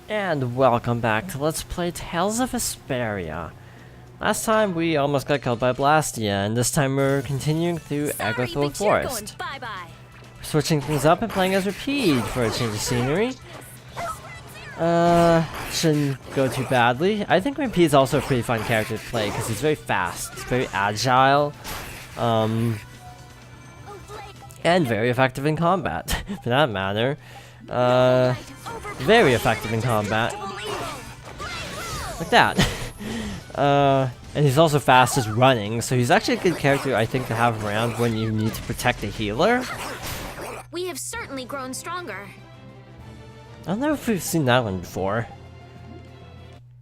And welcome back to Let's Play Tales of Vesperia. Last time we almost got killed by Blastia, and this time we're continuing through Agrithor Forest. Switching things up and playing as Repeat for a change of scenery. Shouldn't go too badly. I think Repeat is also a pretty fun character to play because he's very fast, he's very agile, and very effective in combat, for that matter. Very effective in combat. Like that. And he's also fast as running, so he's actually a good character, I think, to have around when you need to protect a healer. We have certainly grown stronger. I don't know if we've seen that one before.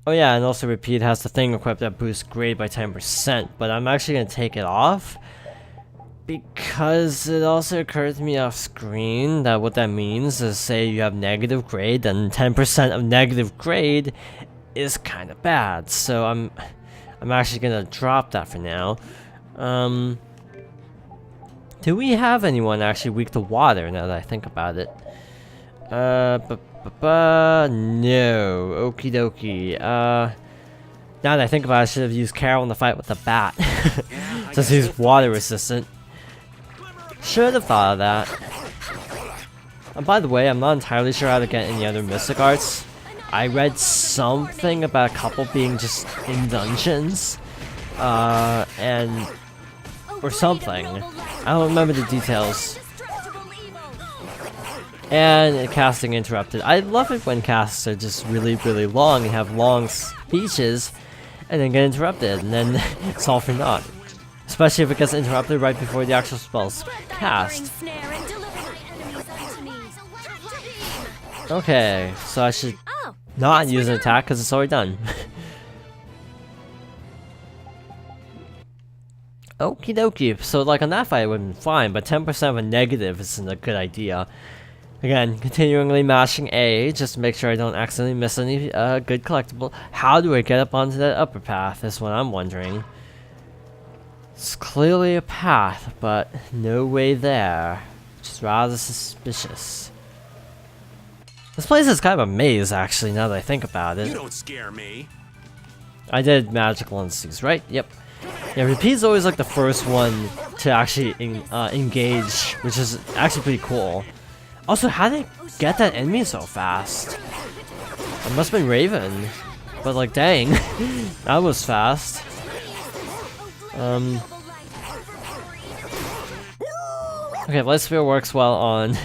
Oh yeah, and also Repeat has the thing equipped that boosts grade by 10%, but I'm actually going to take it off. Because it also occurred to me off screen that what that means is, say you have negative grade, then 10% of negative grade is kind of bad. So I'm actually gonna drop that for now. Do we have anyone actually weak to water now that I think about it? No. Okie dokie. Now that I think about it, I should have used Carol in the fight with the bat. Since he's water resistant. Should have thought of that. And by the way, I'm not entirely sure how to get any other mystic arts. I read something about a couple being just in dungeons, or something. I don't remember the details. And casting interrupted. I love it when casts are just really long and have long speeches, and then get interrupted, and then it's all for naught. Especially if it gets interrupted right before the actual spell's cast. Okay, so I should not use an attack because it's already done. Okie dokie, so like on that fight it would have been fine, but 10% of a negative isn't a good idea. Again, continually mashing A just to make sure I don't accidentally miss any good collectible. How do I get up onto that upper path is what I'm wondering. It's clearly a path, but no way there, which is rather suspicious. This place is kind of a maze, actually, now that I think about it. You don't scare me. I did magical instincts, right? Yep. Yeah, Repeat's always like the first one to actually engage, which is actually pretty cool. Also, how did they get that enemy so fast? It must have been Raven, but like, dang, that was fast. Okay, Vesperia works well on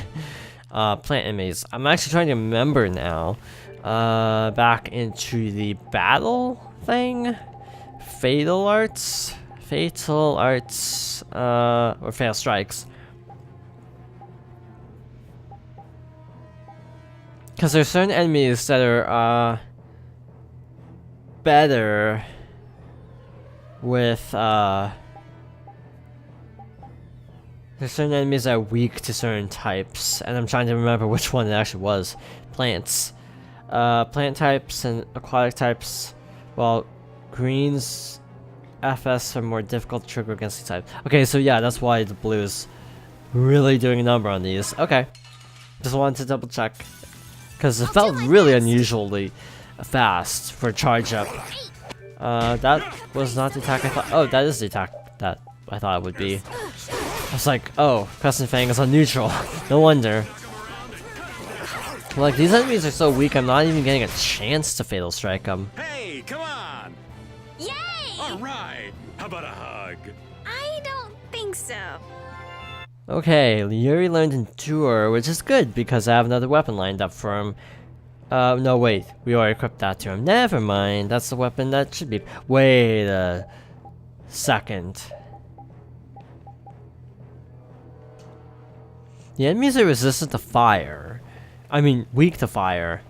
plant enemies. I'm actually trying to remember now. Back into the battle thing? Fatal arts, or fatal strikes. Because there's certain enemies that are better with there's certain enemies that are weak to certain types, and I'm trying to remember which one it actually was. Plants. Plant types and aquatic types. Well, greens, FS are more difficult to trigger against these types. Okay, so yeah, that's why the blue is really doing a number on these. Okay. Just wanted to double check. Because it felt really unusually fast for a charge up. That was not the attack I thought. Oh, that is the attack that I thought it would be. I was like, oh, Crescent Fang is on neutral. No wonder. Like, these enemies are so weak, I'm not even getting a chance to Fatal Strike them. Hey, come on! Yay! Alright! How about a hug? I don't think so. Okay, Yuri learned Endure, which is good because I have another weapon lined up for him. No, wait, we already equipped that to him. Never mind, that's the weapon that should be. Wait a second. The enemies are resistant to fire. I mean, weak to fire.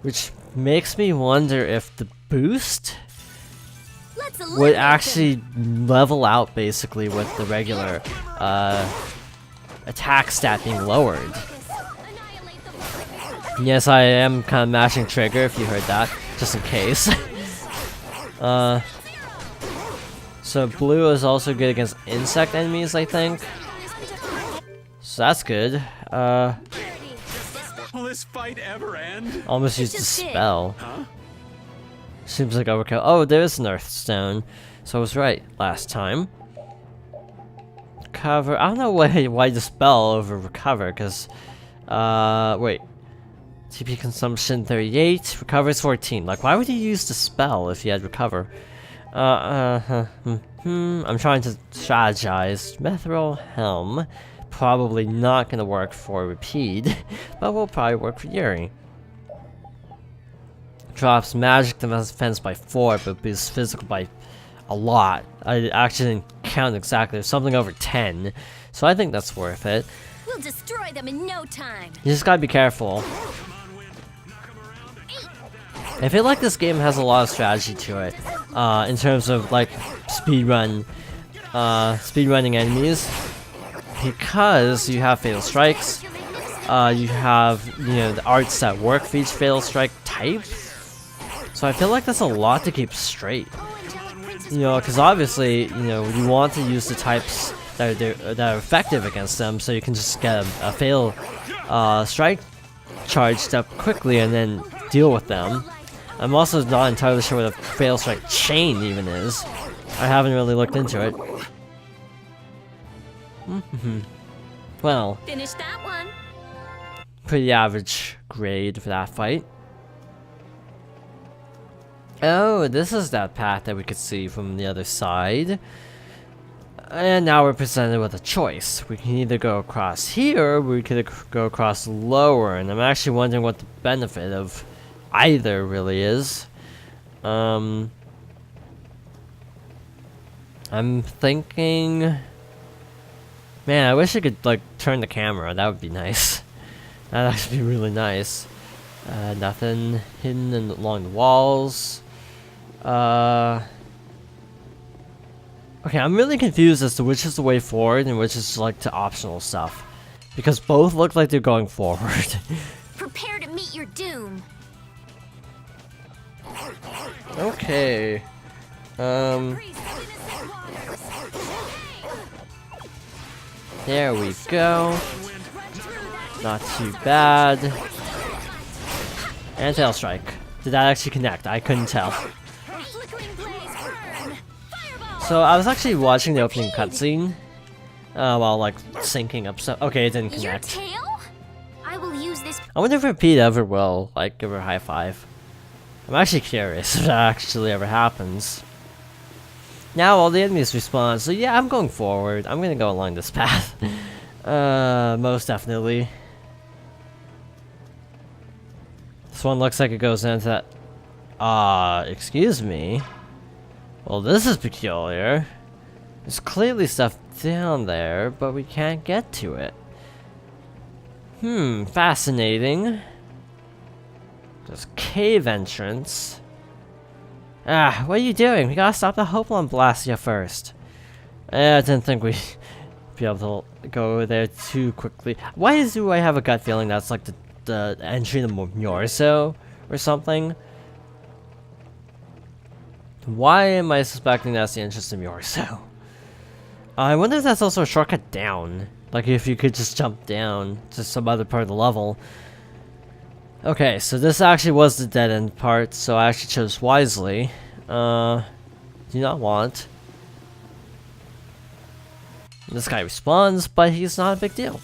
Which makes me wonder if the boost would actually level out basically with the regular attack stat being lowered. Yes, I am kind of mashing trigger if you heard that, just in case. So blue is also good against insect enemies, I think. So that's good. Will this fight ever end? Almost used a just it. spell. Huh? Seems like overkill. Oh, there's an Earthstone. So I was right last time. Recover. I don't know why the spell over recover, because wait. TP consumption 38, recover is 14. Like, why would you use the spell if you had recover? I'm trying to strategize. Mithril Helm. Probably not gonna work for Repeat, but will probably work for Yuri. Drops magic defense by 4, but boosts physical by a lot. I actually didn't count exactly. There's something over 10, so I think that's worth it. We'll destroy them in no time. You just gotta be careful. I feel like this game has a lot of strategy to it, in terms of like speedrunning enemies, because you have fatal strikes, you have the arts that work for each fatal strike type. So I feel like that's a lot to keep straight. Because obviously you want to use the types that are effective against them, so you can just get a fatal strike charged up quickly and then deal with them. I'm also not entirely sure what a fail strike chain even is. I haven't really looked into it. Well, Finish that one. pretty average grade for that fight. Oh, this is that path that we could see from the other side. And now we're presented with a choice. We can either go across here, or we could go across lower, and I'm actually wondering what the benefit of either really is. I'm thinking, man, I wish I could like turn the camera. That would be nice. That'd actually be really nice. Nothing hidden along the walls. Okay, I'm really confused as to which is the way forward and which is like to optional stuff, because both look like they're going forward. Prepare to meet your doom. Okay. There we go. Not too bad. And tail strike. Did that actually connect? I couldn't tell. So I was actually watching the opening cutscene while like syncing up stuff. Okay, it didn't Your connect. tail? I will use this. I wonder if Repeat ever will like give her a high five. I'm actually curious if that actually ever happens. Now all the enemies respawn, so yeah, I'm going forward. I'm gonna go along this path. Most definitely. This one looks like it goes into that. Excuse me. Well, this is peculiar. There's clearly stuff down there, but we can't get to it. Fascinating. There's cave entrance. Ah, what are you doing? We gotta stop the hope on Blastia first. I didn't think we'd be able to go there too quickly. Why do I have a gut feeling that's like the entry to Morso or something? Why am I suspecting that's the entrance to Morso? I wonder if that's also a shortcut down. Like if you could just jump down to some other part of the level. Okay, so this actually was the dead end part, so I actually chose wisely. Do not want. This guy responds, but he's not a big deal.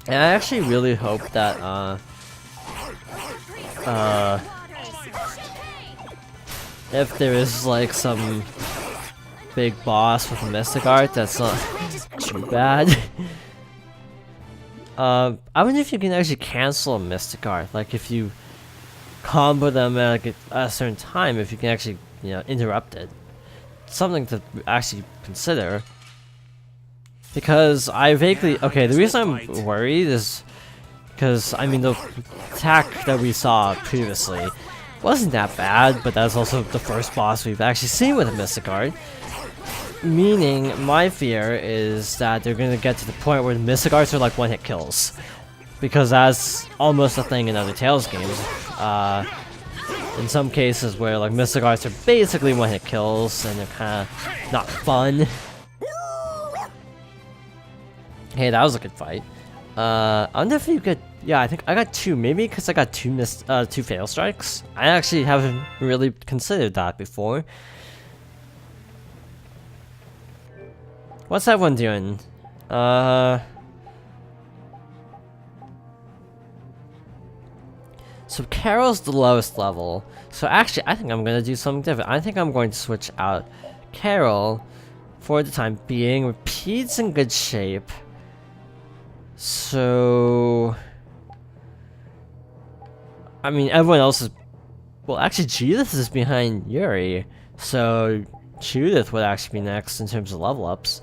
And I actually really hope that, if there is like some big boss with a mystic art, that's not too bad. I wonder if you can actually cancel a mystic art, like if you combo them at like a certain time, if you can actually, interrupt it. Something to actually consider. Because I vaguely... Okay, the reason I'm worried is because, I mean, the attack that we saw previously wasn't that bad, but that's also the first boss we've actually seen with a mystic art. Meaning, my fear is that they're going to get to the point where the mystic arts are like one-hit kills. Because that's almost a thing in other Tales games. In some cases where like mystic arts are basically one-hit kills and they're kind of not fun. Hey, that was a good fight. I wonder if you get. Yeah, I think I got 2. Maybe because I got 2 fail strikes. I actually haven't really considered that before. What's everyone doing? So Carol's the lowest level. So actually, I think I'm gonna do something different. I think I'm going to switch out Carol for the time being. Pete's in good shape. So, I mean, everyone else is. Well, actually, Judith is behind Yuri. So Judith would actually be next in terms of level ups.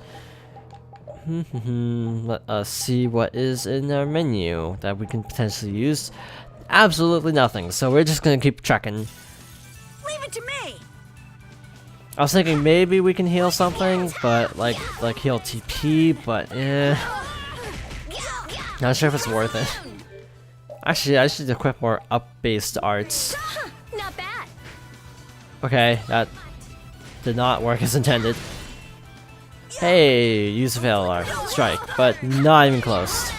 Let us see what is in our menu that we can potentially use. Absolutely nothing, so we're just gonna keep trekking. Leave it to me. I was thinking maybe we can heal something, but like heal TP, but not sure if it's worth it. Actually, I should equip more up-based arts. Not bad. Okay, that did not work as intended. Hey, use a fail art strike, but not even close.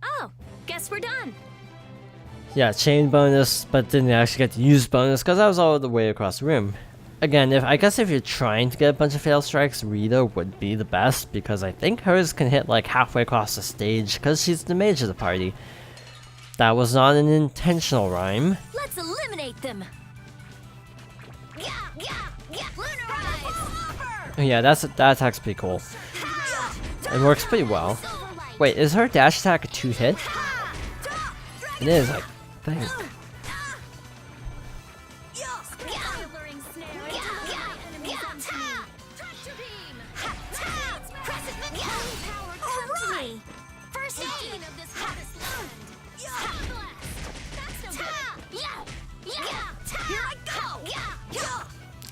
Oh, guess we're done. Yeah, chain bonus, but didn't actually get to use bonus because I was all the way across the room. Again, I guess if you're trying to get a bunch of fail strikes, Rita would be the best because I think hers can hit like halfway across the stage because she's the mage of the party. That was not an intentional rhyme. Let's eliminate them. Yeah, that attack's pretty cool. It works pretty well. Wait, is her dash attack a 2-hit? It is, I think.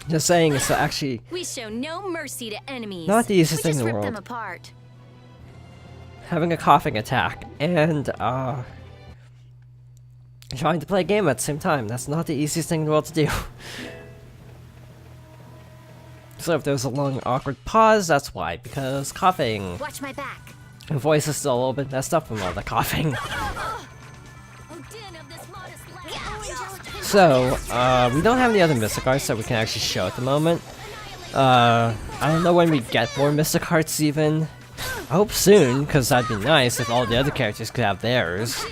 Just saying, it's actually We show no mercy to enemies. not the easiest We thing just in the rip them world. apart. Having a coughing attack and trying to play a game at the same time. That's not the easiest thing in the world to do. So if there's a long awkward pause, that's why, because coughing. Watch my back. My voice is still a little bit messed up from all the coughing. So, we don't have any other Mystic Arts that we can actually show at the moment. I don't know when we get more Mystic Arts even. I hope soon, because that'd be nice if all the other characters could have theirs.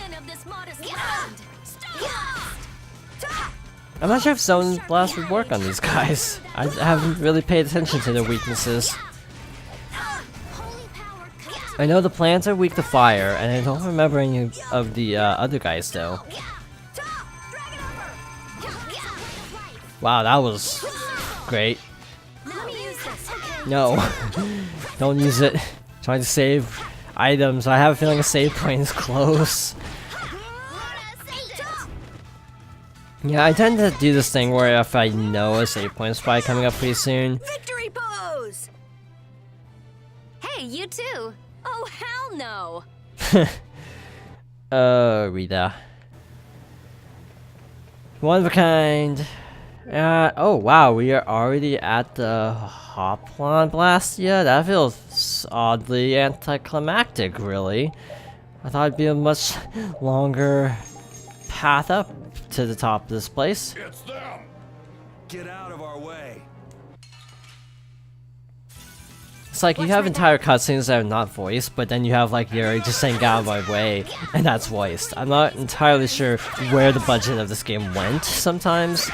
I'm not sure if Zone Blast would work on these guys. I haven't really paid attention to their weaknesses. I know the plants are weak to fire, and I don't remember any of the other guys though. Wow, that was great. No, don't use it. Trying to save items. I have a feeling a save point is close. Yeah, I tend to do this thing where if I know a save point is probably coming up pretty soon. Victory pose. Hey, you too. Oh, hell no. Rita. One of a kind. Oh wow, we are already at the Hoplon Blastia? That feels oddly anticlimactic, really. I thought it'd be a much longer path up to the top of this place. It's them! Get out of our way. It's like you have entire cutscenes that are not voiced, but then you have like Yuri just saying get out of my way, and that's voiced. I'm not entirely sure where the budget of this game went sometimes.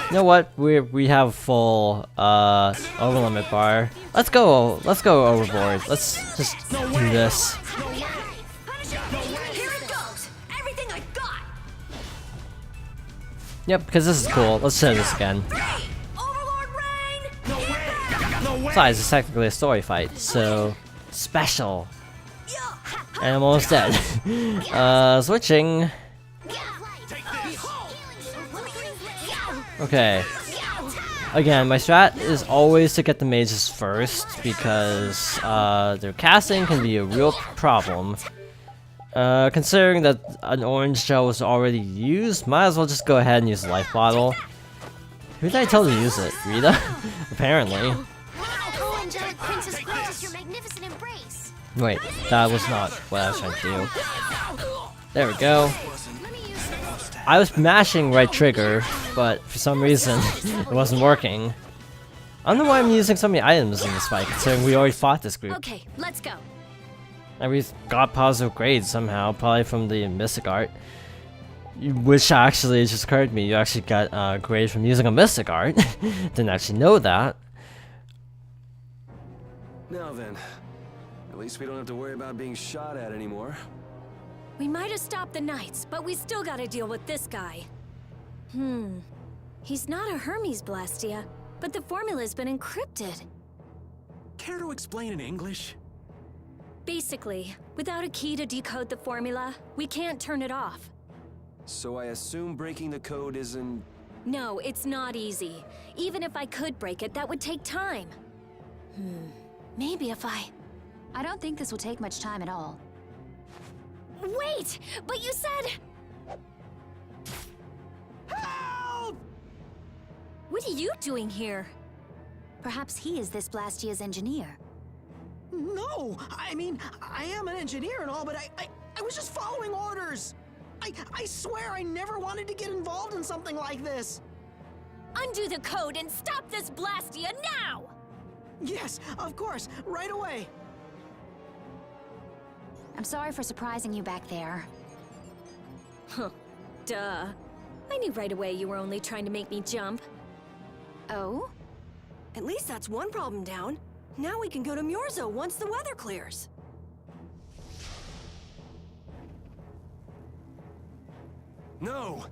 You know what? We have full over limit bar. Let's go overboard. Let's just do this. Here it goes. Everything I got. Yep, because this is cool. Let's show this again. Overlord Rain. Besides, it's technically a story fight, so special. And I'm almost dead. Switching. Okay. Again, my strat is always to get the mages first because their casting can be a real problem. Considering that an orange gel was already used, might as well just go ahead and use a life bottle. Who did I tell to use it? Rita? Apparently. Oh, angelic princess grants us your magnificent embrace. Wait, that was not what I was trying to do. There we go. I was mashing right trigger, but for some reason it wasn't working. I don't know why I'm using so many items in this fight, considering we already fought this group. Okay, let's go. And we got positive grades somehow, probably from the Mystic Art. Which actually just occurred to me, you actually got grades from using a Mystic Art. Didn't actually know that. Now then, at least we don't have to worry about being shot at anymore. We might have stopped the Knights, but we still gotta deal with this guy. He's not a Hermes Blastia, but the formula's been encrypted. Care to explain in English? Basically, without a key to decode the formula, we can't turn it off. So I assume breaking the code isn't... No, it's not easy. Even if I could break it, that would take time. Maybe if I don't think this will take much time at all. Wait! But you said... Help! What are you doing here? Perhaps he is this Blastia's engineer. No! I mean, I am an engineer and all, but I was just following orders! I swear I never wanted to get involved in something like this! Undo the code and stop this Blastia now! Yes, of course, right away! I'm sorry for surprising you back there. Duh. I knew right away you were only trying to make me jump. Oh? At least that's one problem down. Now we can go to Murzo once the weather clears. No!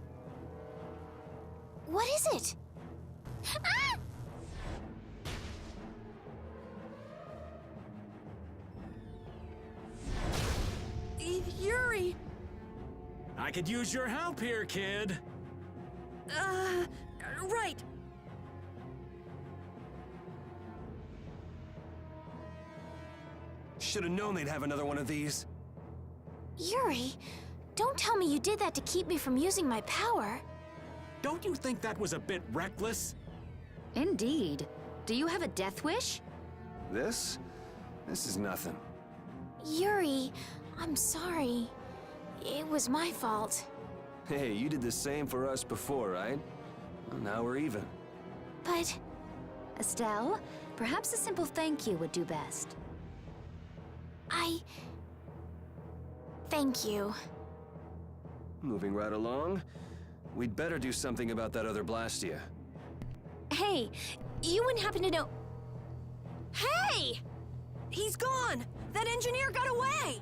What is it? Ah! Yuri! I could use your help here, kid. Right. Should have known they'd have another one of these. Yuri, don't tell me you did that to keep me from using my power. Don't you think that was a bit reckless? Indeed. Do you have a death wish? This? This is nothing. Yuri, I'm sorry. It was my fault. Hey, you did the same for us before, right? Well, now we're even. But... Estelle, perhaps a simple thank you would do best. Thank you. Moving right along, we'd better do something about that other Blastia. Hey, you wouldn't happen to know... Hey! He's gone! That engineer got away!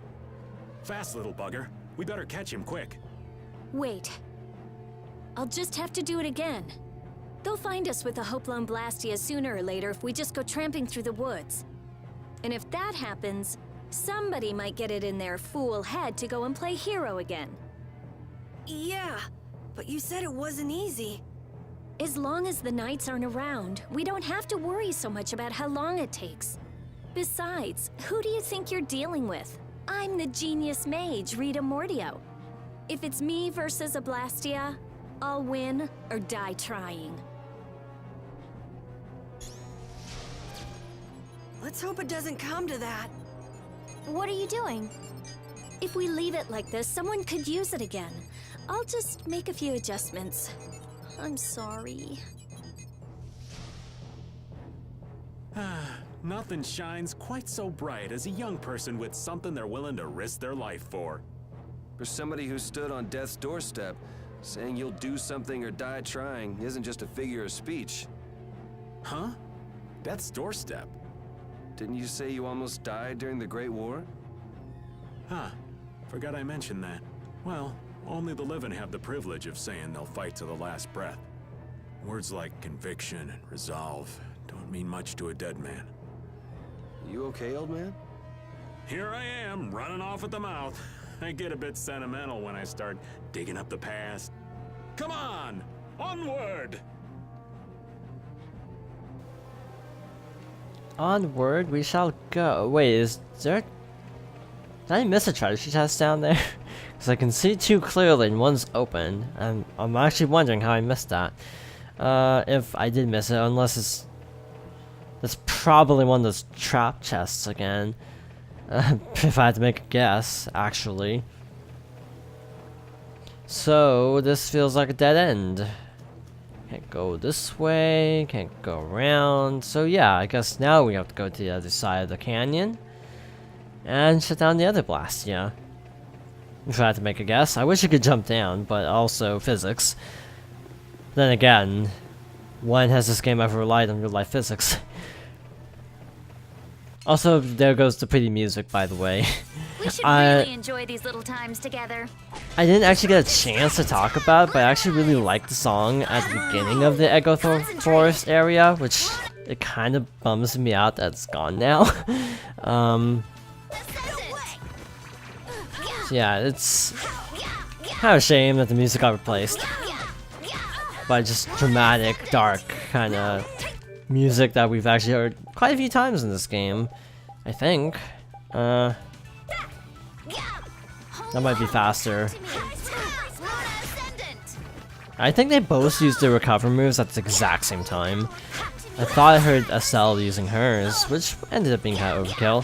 Fast, little bugger. We better catch him quick. Wait. I'll just have to do it again. They'll find us with the Hopelone Blastia sooner or later if we just go tramping through the woods. And if that happens, somebody might get it in their fool head to go and play hero again. Yeah, but you said it wasn't easy. As long as the Knights aren't around, we don't have to worry so much about how long it takes. Besides, who do you think you're dealing with? I'm the genius mage, Rita Mordio. If it's me versus a Blastia, I'll win or die trying. Let's hope it doesn't come to that. What are you doing? If we leave it like this, someone could use it again. I'll just make a few adjustments. I'm sorry. Nothing shines quite so bright as a young person with something they're willing to risk their life for. For somebody who stood on death's doorstep, saying you'll do something or die trying isn't just a figure of speech. Huh? Death's doorstep? Didn't you say you almost died during the Great War? Huh. Forgot I mentioned that. Well, only the living have the privilege of saying they'll fight to the last breath. Words like conviction and resolve don't mean much to a dead man. You okay, old man? Here I am, running off at the mouth. I get a bit sentimental when I start digging up the past. Come on! Onward! Onward we shall go. Wait, is there... Did I miss a treasure chest down there? Because I can see two clearly and one's open. And I'm actually wondering how I missed that. If I did miss it, unless it's... That's probably one of those trap chests again. If I had to make a guess, actually. So, this feels like a dead end. Can't go this way, can't go around. So yeah, I guess now we have to go to the other side of the canyon. And shut down the other Blastia. If I had to make a guess. I wish you could jump down, but also physics. Then again, when has this game ever relied on real-life physics? Also, there goes the pretty music, by the way. We should really enjoy these little times together. I didn't actually get a chance to talk about it, but I actually really liked the song at the beginning of the Echo Forest area, which it kind of bums me out that it's gone now. Yeah, it's kind of a shame that the music got replaced by just dramatic, dark kind of music that we've actually heard quite a few times in this game, I think. That might be faster. I think they both used the recover moves at the exact same time. I thought I heard Estelle using hers, which ended up being kind of overkill.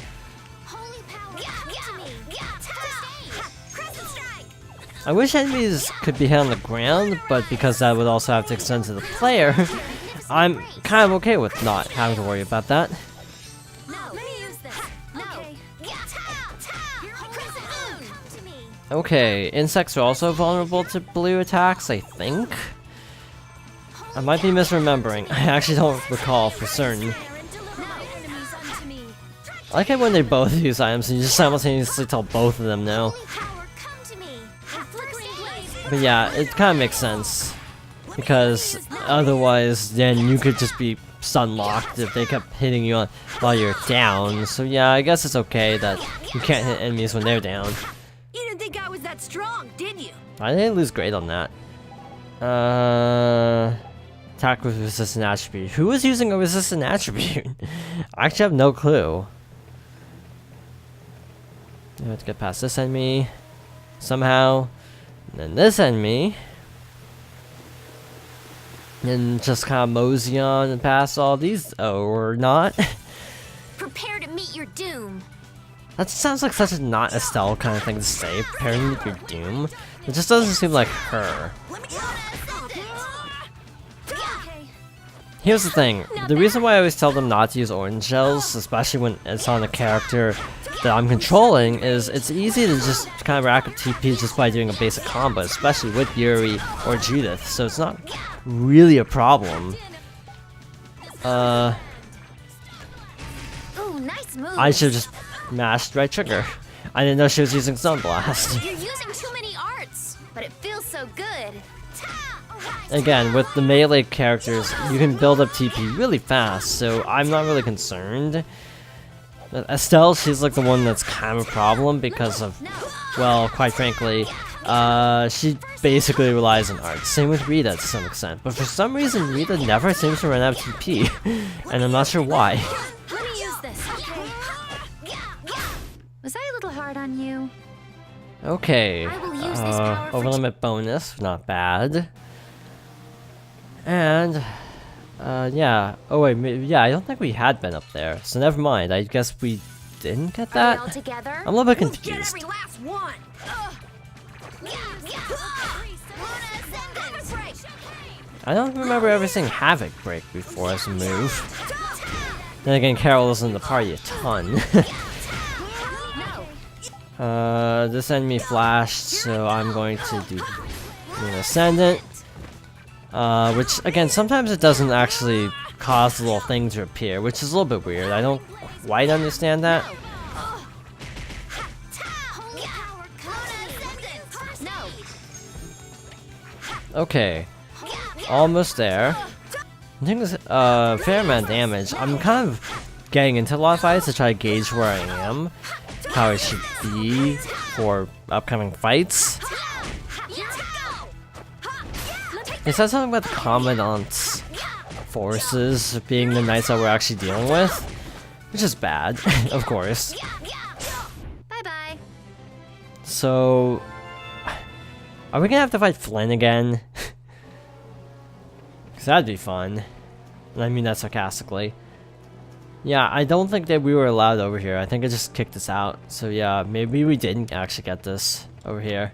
I wish enemies could be hit on the ground, but because that would also have to extend to the player, I'm kind of okay with not having to worry about that. Okay, insects are also vulnerable to blue attacks, I think? I might be misremembering. I actually don't recall for certain. I like it when they both use items and you just simultaneously tell both of them no. But yeah, it kind of makes sense. Because otherwise, then you could just be stun locked if they kept hitting you while you're down. So yeah, I guess it's okay that you can't hit enemies when they're down. You didn't think I was that strong, did you? I didn't lose grade on that. Attack with resistant attribute. Who is using a resistant attribute? I actually have no clue. I have to get past this enemy somehow. And then this enemy. And just kind of mosey on and past all these. Oh, or not. Prepare to meet your doom. That sounds like such a not Estelle kind of thing to say, preparing with your doom. It just doesn't seem like her. Here's the thing, the reason why I always tell them not to use orange shells, especially when it's on a character that I'm controlling, is it's easy to just kind of rack up TP just by doing a basic combo, especially with Yuri or Judith, so it's not really a problem. Ooh, nice move. I should have just mashed right trigger. I didn't know she was using Stone Blast. You're using too many arts, but it feels so good. Again, with the melee characters, you can build up TP really fast, so I'm not really concerned. But Estelle, she's like the one that's kind of a problem because of, well, quite frankly, she basically relies on art. Same with Rita to some extent, but for some reason Rita never seems to run out of TP, and I'm not sure why. Let me use this. Was I a little hard on you? Okay, I will use this power for overlimit bonus, not bad. And, yeah. Oh wait, yeah, I don't think we had been up there, so never mind. I guess we didn't get Are we all that? together? I'm a little bit Get confused. every last one. I don't remember ever seeing Havoc break before as a move. Then again, Carol is in the party a ton. This enemy flashed, so I'm going to do an Ascendant. Which, again, sometimes it doesn't actually cause the little thing to appear, which is a little bit weird. I don't quite understand that. Okay. Almost there. I think there's a fair amount of damage. I'm kind of getting into a lot of fights to try to gauge where I am, how I should be for upcoming fights. It said something about the Commandant's forces being the knights that we're actually dealing with, which is bad, of course. Bye-bye. So, are we gonna have to fight Flynn again? Because that'd be fun. And I mean that sarcastically. Yeah, I don't think that we were allowed over here. I think it just kicked us out. So yeah, maybe we didn't actually get this over here.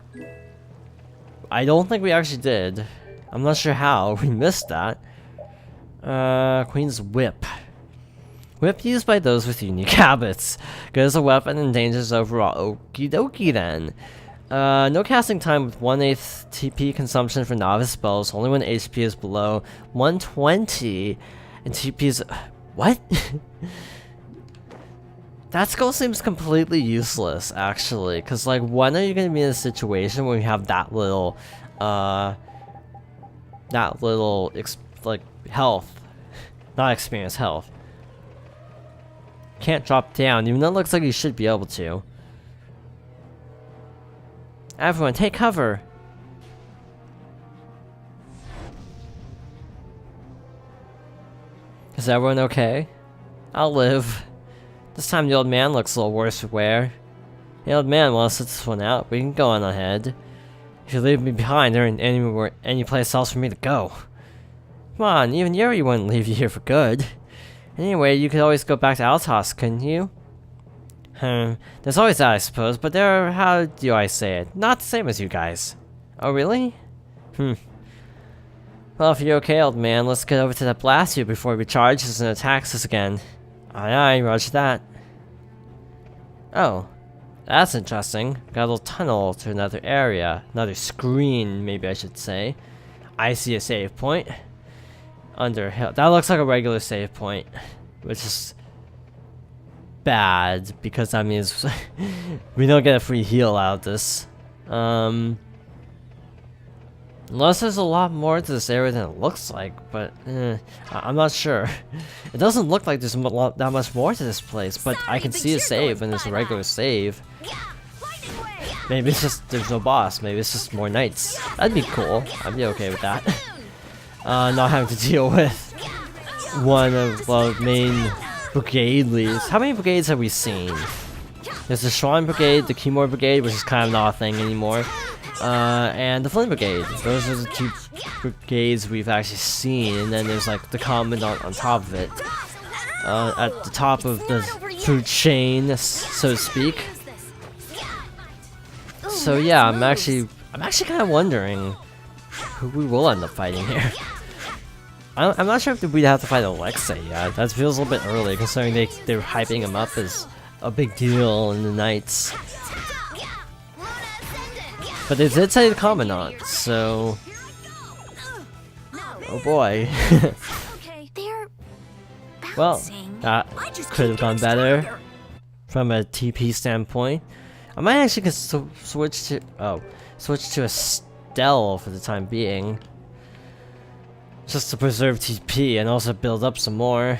I don't think we actually did. I'm not sure how. We missed that. Queen's Whip. Whip used by those with unique habits. Good as a weapon and dangerous overall. Okie dokie then. No casting time with 1/8 TP consumption for novice spells, only when HP is below 120 and TP is... What? That skill seems completely useless, actually, because, like, when are you going to be in a situation where you have that little, like, health? Not experience, health. Can't drop down, even though it looks like you should be able to. Everyone, take cover! Is everyone okay? I'll live. This time the old man looks a little worse for wear. The old man wants to sit this one out, we can go on ahead. If you leave me behind, there ain't any place else for me to go. Come on, even Yuri wouldn't leave you here for good. Anyway, you could always go back to Altos, couldn't you? There's always that, I suppose, but they're, how do I say it, not the same as you guys. Oh, really? Well, if you're okay, old man, let's get over to that Blastia before he recharges and attacks us again. Aye aye, roger that. Oh, that's interesting. Got a little tunnel to another area. Another screen, maybe I should say. I see a save point. Underhill. That looks like a regular save point, which is bad, because that means we don't get a free heal out of this. Unless there's a lot more to this area than it looks like, but I'm not sure. It doesn't look like there's that much more to this place, but I can see a save and there's a regular save. Maybe it's just there's no boss, maybe it's just more knights. That'd be cool. I'd be okay with that. Not having to deal with one of the main brigade leads. How many brigades have we seen? There's the Shrine Brigade, the Keymore Brigade, which is kind of not a thing anymore. And the Flint Brigade. Those are the two brigades we've actually seen, and then there's like the Commandant on top of it. At the top of the food chain, so to speak. So yeah, I'm actually kind of wondering who we will end up fighting here. I'm not sure if we'd have to fight Alexei yet. That feels a little bit early, considering they're hyping him up as a big deal in the Knights. But they did say the Commandant, so... Oh boy. Well, that could have gone better from a TP standpoint. I might actually switch to a Stell for the time being. Just to preserve TP and also build up some more.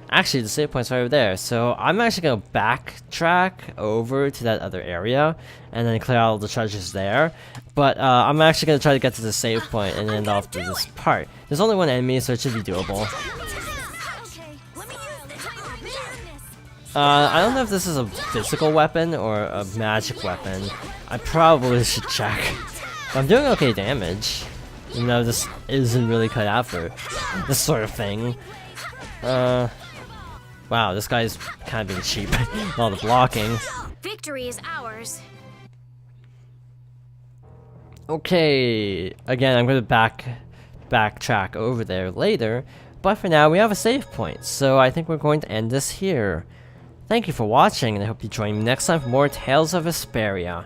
Actually, the save point's right over there, so I'm actually gonna backtrack over to that other area and then clear out all the treasures there. But I'm actually gonna try to get to the save point and end off to this part. There's only one enemy, so it should be doable. I don't know if this is a physical weapon or a magic weapon. I probably should check. But I'm doing okay damage. Even though this isn't really cut out for this sort of thing. Wow, this guy's kind of being cheap with all the blocking. Victory is ours. Okay, again, I'm going to backtrack over there later, but for now we have a save point, so I think we're going to end this here. Thank you for watching, and I hope you join me next time for more Tales of Vesperia.